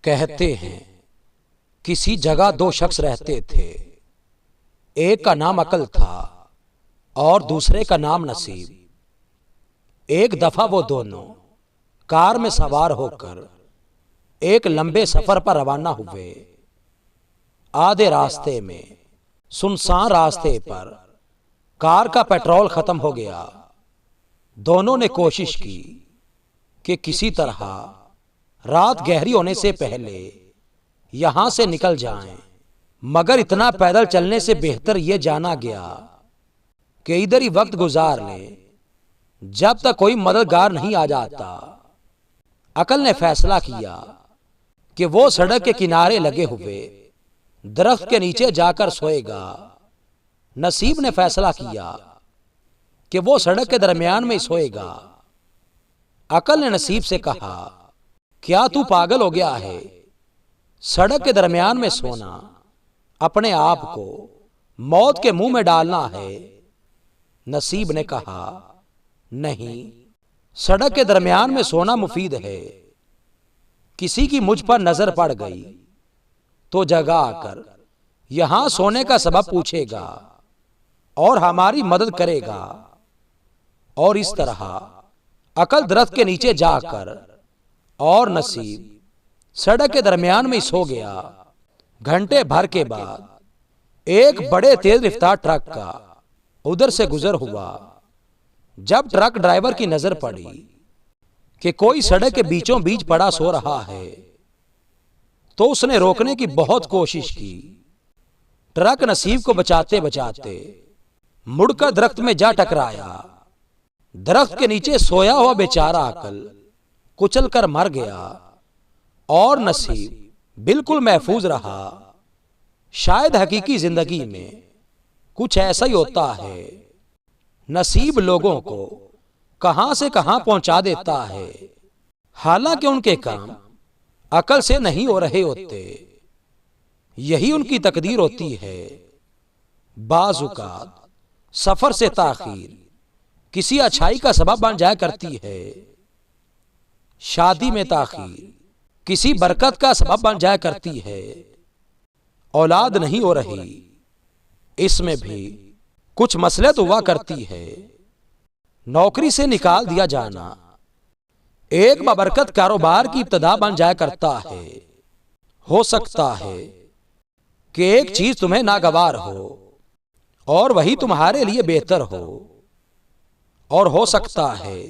कहते हैं किसी जगह दो शख्स रहते थे। एक का नाम अकल था और दूसरे का नाम नसीब। एक दफा वो दोनों कार में सवार होकर एक लंबे सफर पर रवाना हुए। आधे रास्ते में सुनसान रास्ते पर कार का पेट्रोल खत्म हो गया। दोनों ने कोशिश की कि किसी तरह रात गहरी होने से पहले यहां से निकल जाएं, मगर इतना पैदल चलने से बेहतर यह जाना गया कि इधर ही वक्त गुजार लें जब तक कोई मददगार नहीं आ जाता। अकल ने फैसला किया कि वो सड़क के किनारे लगे हुए दरख्त के नीचे जाकर सोएगा। नसीब ने फैसला किया कि वो सड़क के दरमियान में सोएगा। अकल ने नसीब से कहा, क्या तू पागल हो गया है? सड़क के दरमियान में सोना अपने आप को मौत के मुंह में डालना है। नसीब ने कहा, नहीं, सड़क के दरमियान में सोना मुफीद है। किसी की मुझ पर नजर पड़ गई तो जगह आकर यहां सोने का सबब पूछेगा और हमारी मदद करेगा। और इस तरह अकल दरख्त के नीचे जाकर और नसीब सड़क के दरमियान में सो गया। घंटे भर के बाद एक बड़े तेज रफ्तार ट्रक का उधर से गुजर हुआ। जब ट्रक ड्राइवर की नजर पड़ी कि कोई सड़क के बीचों बीच पड़ा सो रहा है तो उसने रोकने की बहुत कोशिश की। ट्रक नसीब को बचाते बचाते मुड़कर दरख्त में जा टकराया। दरख्त के नीचे सोया हुआ बेचारा अकल कुचल कर मर गया और नसीब बिल्कुल महफूज रहा। शायद हकीकी जिंदगी में कुछ ऐसा ही होता है। नसीब लोगों को कहां से कहां पहुंचा देता है, हालांकि उनके काम अकल से नहीं हो रहे होते। यही उनकी तकदीर होती है। बाज़-औक़ात सफर से ताखीर किसी अच्छाई का सबब बन जाया करती है। शादी में ताखीर किसी बरकत का सबब बन जाया करती है। औलाद नहीं हो रही, इसमें भी कुछ मसलहत हुआ करती है। नौकरी से निकाल दिया जाना एक बबरकत कारोबार की इब्तिदा बन जाया करता है। हो सकता है कि एक चीज तुम्हें नागवार हो और वही तुम्हारे लिए बेहतर हो, और हो सकता है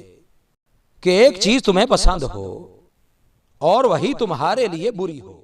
कि एक चीज तुम्हें पसंद हो और वही तुम्हारे लिए बुरी हो।